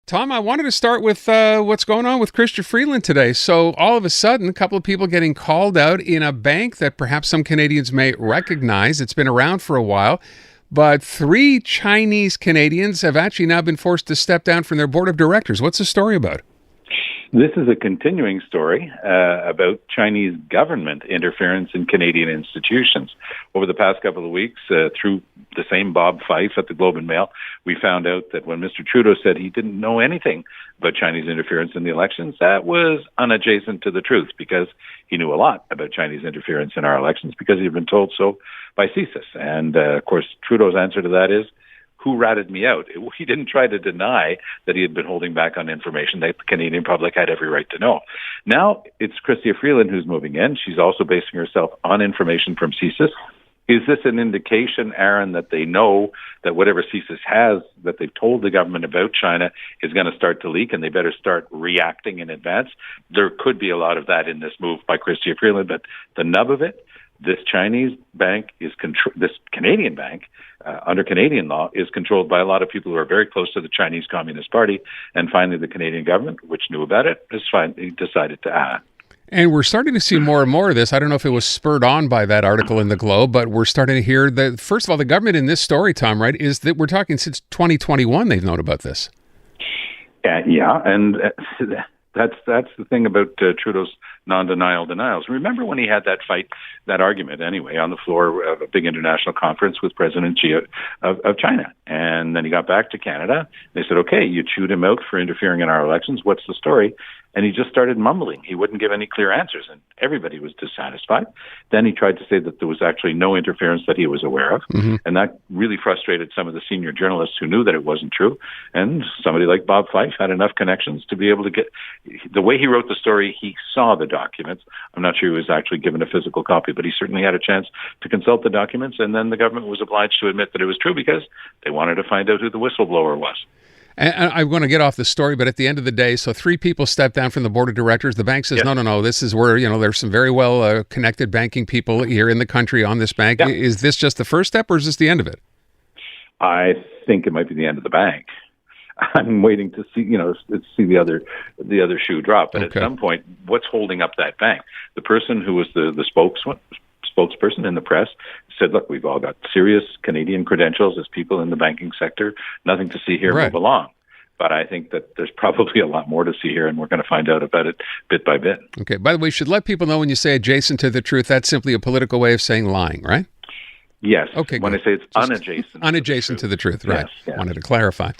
Tom, I wanted to start with what's going on with Chrystia Freeland today. So all of a sudden, a couple of people getting called out in a bank that perhaps some Canadians may recognize. It's been around for a while, but three Chinese Canadians have actually now been forced to step down from their board of directors. What's the story about? This is a continuing story about Chinese government interference in Canadian institutions. Over the past couple of weeks, through the same Bob Fife at the Globe and Mail, we found out that when Mr. Trudeau said he didn't know anything about Chinese interference in the elections, that was unadjacent to the truth, because he knew a lot about Chinese interference in our elections because he had been told so by CSIS. And, of course, Trudeau's answer to that is, who ratted me out? He didn't try to deny that he had been holding back on information that the Canadian public had every right to know. Now it's Chrystia Freeland who's moving in. She's also basing herself on information from CSIS. Is this an indication, Aaron, that they know that whatever CSIS has that they've told the government about China is going to start to leak, and they better start reacting in advance? There could be a lot of that in this move by Chrystia Freeland, but the nub of it, this Chinese bank this Canadian bank, under Canadian law, is controlled by a lot of people who are very close to the Chinese Communist Party. And finally, the Canadian government, which knew about it, has finally decided to act. And we're starting to see more and more of this. I don't know if it was spurred on by that article in the Globe, but we're starting to hear that, first of all, the government in this story, Tom, right, is that we're talking since 2021 they've known about this. Yeah, and that's the thing about Trudeau's non-denial denials. Remember when he had that argument anyway, on the floor of a big international conference with President Xi of China. And then he got back to Canada. They said, okay, you chewed him out for interfering in our elections. What's the story? And he just started mumbling. He wouldn't give any clear answers, and everybody was dissatisfied. Then he tried to say that there was actually no interference that he was aware of, and that really frustrated some of the senior journalists who knew that it wasn't true. And somebody like Bob Fife had enough connections to be able to get... The way he wrote the story, he saw the documents. I'm not sure he was actually given a physical copy, but he certainly had a chance to consult the documents, and then the government was obliged to admit that it was true because they wanted to find out who the whistleblower was. And I want to get off the story, but at the end of the day, so three people stepped down from the board of directors. The bank says, yes. No, this is where, there's some very well connected banking people here in the country on this bank. Yeah. Is this just the first step, or is this the end of it? I think it might be the end of the bank. I'm waiting to see, see the other shoe drop. But okay. At some point, what's holding up that bank? The person who was the spokesperson in the press said, look, we've all got serious Canadian credentials as people in the banking sector. Nothing to see here, right. Move along. But I think that there's probably a lot more to see here, and we're going to find out about it bit by bit. Okay. By the way, you should let people know when you say adjacent to the truth, that's simply a political way of saying lying, right? Yes. Okay. When good. I say it's unadjacent. Unadjacent to the truth, right. Yes. Wanted to clarify.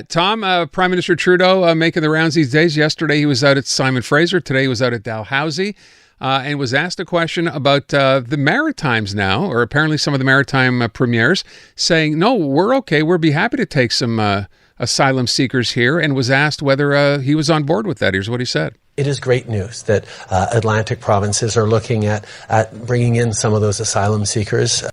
Tom, Prime Minister Trudeau making the rounds these days. Yesterday he was out at Simon Fraser. Today he was out at Dalhousie. And was asked a question about the Maritimes now, or apparently some of the Maritime premiers, saying, no, we're okay. We'll be happy to take some asylum seekers here, and was asked whether he was on board with that. Here's what he said. It is great news that Atlantic provinces are looking at bringing in some of those asylum seekers.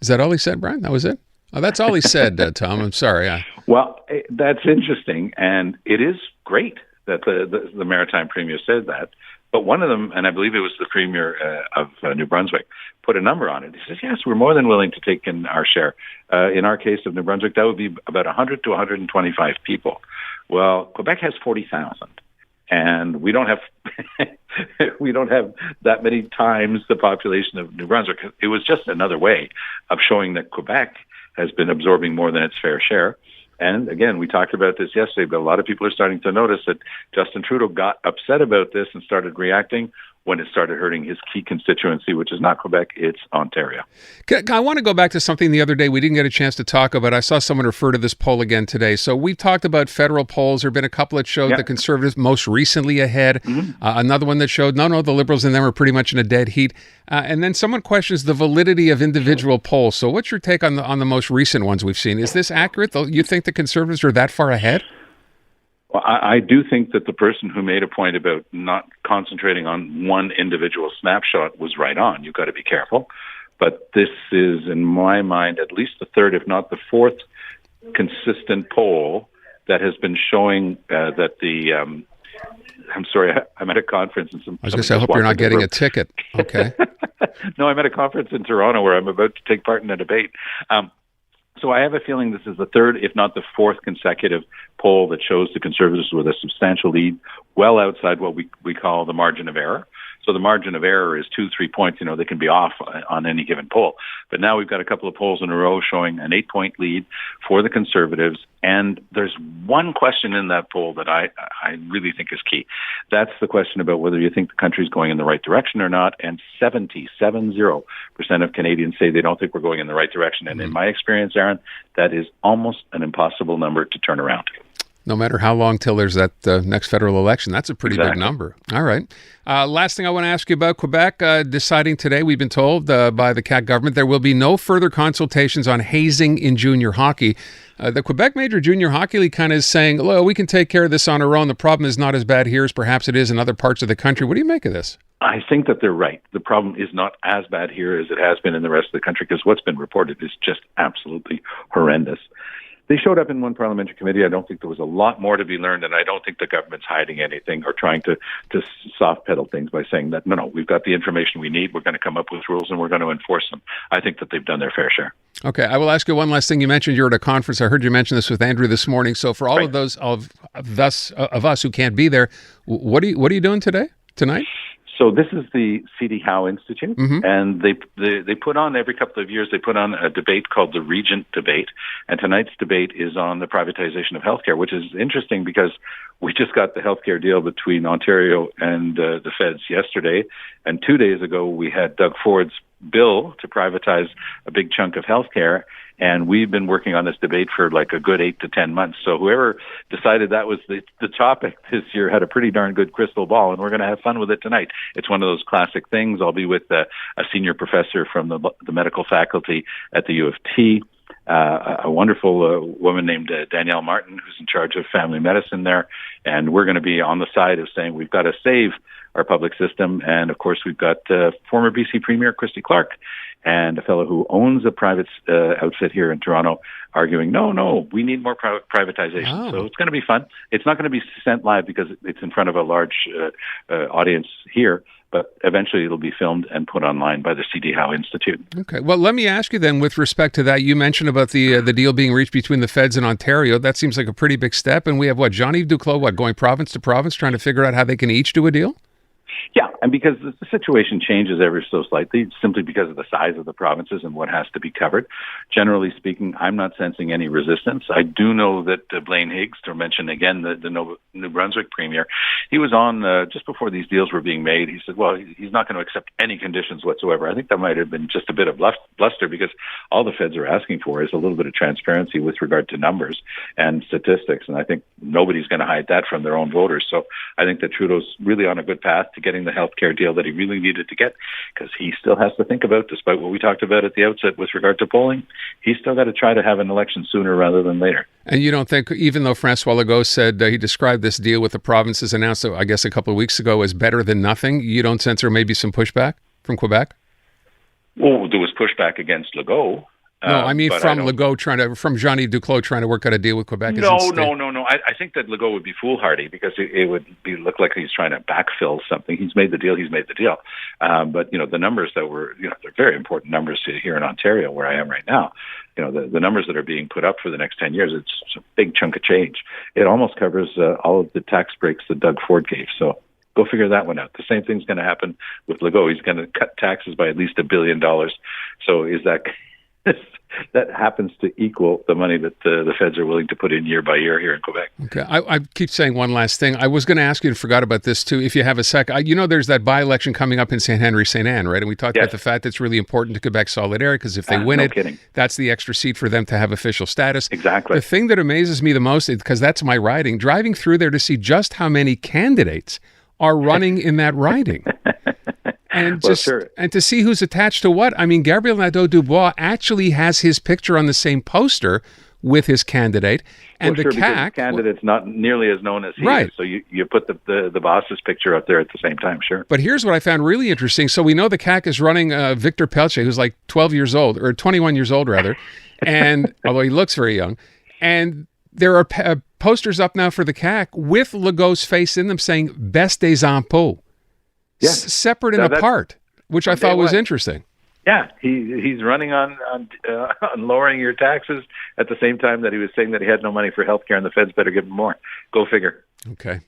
Is that all he said, Brian? That was it? Oh, that's all he said, Tom. I'm sorry. Well, that's interesting, and it is great that the Maritime Premier said that. But one of them, and I believe it was the Premier of New Brunswick, put a number on it. He says, yes, we're more than willing to take in our share. In our case of New Brunswick, that would be about 100 to 125 people. Well, Quebec has 40,000. And we don't have that many times the population of New Brunswick. It was just another way of showing that Quebec has been absorbing more than its fair share. And again, we talked about this yesterday, but a lot of people are starting to notice that Justin Trudeau got upset about this and started reacting when it started hurting his key constituency, which is not Quebec, it's Ontario. I want to go back to something the other day we didn't get a chance to talk about. I saw someone refer to this poll again today. So we've talked about federal polls. There have been a couple that showed the Conservatives most recently ahead. Another one that showed, no, the Liberals and them are pretty much in a dead heat. And then someone questions the validity of individual polls. So what's your take on the most recent ones we've seen? Is this accurate? You think the Conservatives are that far ahead? Well, I do think that the person who made a point about not concentrating on one individual snapshot was right on. You've got to be careful. But this is, in my mind, at least the third, if not the fourth, consistent poll that has been showing that the... I'm sorry, I'm at a conference. And I was going to say, I hope you're not getting a ticket. Okay. No, I'm at a conference in Toronto where I'm about to take part in a debate. So I have a feeling this is the third, if not the fourth consecutive poll that shows the Conservatives with a substantial lead, well outside what we call the margin of error. So the margin of error is 2-3 points. They can be off on any given poll. But now we've got a couple of polls in a row showing an 8-point lead for the Conservatives. And there's one question in that poll that I really think is key. That's the question about whether you think the country's going in the right direction or not. And 70% of Canadians say they don't think we're going in the right direction. And in my experience, Aaron, that is almost an impossible number to turn around. No matter how long till there's that next federal election. That's a pretty big number. All right. Last thing I want to ask you about Quebec deciding today, we've been told by the CAQ government, there will be no further consultations on hazing in junior hockey. The Quebec Major Junior Hockey League kind of is saying, well, we can take care of this on our own. The problem is not as bad here as perhaps it is in other parts of the country. What do you make of this? I think that they're right. The problem is not as bad here as it has been in the rest of the country, because what's been reported is just absolutely horrendous. They showed up in one parliamentary committee. I don't think there was a lot more to be learned, and I don't think the government's hiding anything or trying to soft pedal things by saying that, no, we've got the information we need, we're going to come up with rules, and we're going to enforce them. I think that they've done their fair share. Okay, I will ask you one last thing. You mentioned you're at a conference. I heard you mention this with Andrew this morning. So for all of those of us who can't be there, what are you doing tonight? So this is the C.D. Howe Institute, and they put on every couple of years, they put on a debate called the Regent Debate, and tonight's debate is on the privatization of healthcare, which is interesting because we just got the healthcare deal between Ontario and the feds yesterday, and 2 days ago we had Doug Ford's bill to privatize a big chunk of healthcare. And we've been working on this debate for like a good 8 to 10 months. So whoever decided that was the topic this year had a pretty darn good crystal ball, and we're going to have fun with it tonight. It's one of those classic things. I'll be with a senior professor from the medical faculty at the U of T, a wonderful woman named Danielle Martin, who's in charge of family medicine there. And we're going to be on the side of saying we've got to save our public system. And of course, we've got former BC Premier Christy Clark and a fellow who owns a private outfit here in Toronto arguing, no, we need more privatization. Oh. So it's going to be fun. It's not going to be sent live because it's in front of a large audience here, but eventually it'll be filmed and put online by the C.D. Howe Institute. Okay. Well, let me ask you then, with respect to that, you mentioned about the deal being reached between the feds and Ontario. That seems like a pretty big step. And we have Jean-Yves Duclos, going province to province, trying to figure out how they can each do a deal? Yeah, and because the situation changes ever so slightly, simply because of the size of the provinces and what has to be covered. Generally speaking, I'm not sensing any resistance. I do know that Blaine Higgs, to mention again the New Brunswick Premier, he was on just before these deals were being made. He said, well, he's not going to accept any conditions whatsoever. I think that might have been just a bit of bluster, because all the feds are asking for is a little bit of transparency with regard to numbers and statistics, and I think nobody's going to hide that from their own voters. So I think that Trudeau's really on a good path to getting the healthcare deal that he really needed to get, because he still has to think about, despite what we talked about at the outset with regard to polling, he's still got to try to have an election sooner rather than later. And you don't think, even though François Legault said he described this deal with the provinces announced, I guess, a couple of weeks ago as better than nothing, you don't sense there may be some pushback from Quebec? Well, there was pushback against Legault. No, I mean from Jean-Yves Duclos trying to work out a deal with Quebec. No. I think that Legault would be foolhardy, because it would look like he's trying to backfill something. He's made the deal. But the numbers that were, they're very important numbers here in Ontario, where I am right now. The numbers that are being put up for the next 10 years, it's a big chunk of change. It almost covers all of the tax breaks that Doug Ford gave. So go figure that one out. The same thing's going to happen with Legault. He's going to cut taxes by at least $1 billion. So is that... that happens to equal the money that the feds are willing to put in year by year here in Quebec. Okay. I keep saying one last thing. I was going to ask you and forgot about this too, if you have a sec. There's that by-election coming up in St. Henry, St. Anne, right? And we talked about the fact that it's really important to Quebec solidarity, because if they win that's the extra seat for them to have official status. Exactly. The thing that amazes me the most, because that's my riding, driving through there to see just how many candidates are running in that riding. And and to see who's attached to what. I mean, Gabriel Nadeau-Dubois actually has his picture on the same poster with his candidate, and the CAQ candidate's not nearly as known as he is. So you put the boss's picture up there at the same time, sure. But here's what I found really interesting. So we know the CAQ is running Victor Pelche, who's like 12 years old, or 21 years old rather, and although he looks very young, and there are posters up now for the CAQ with Legault's face in them saying "Baisse des impôts." Yes. Separate and apart, which I thought was interesting. Yeah, he's running on lowering your taxes at the same time that he was saying that he had no money for health care and the feds better give him more. Go figure. Okay.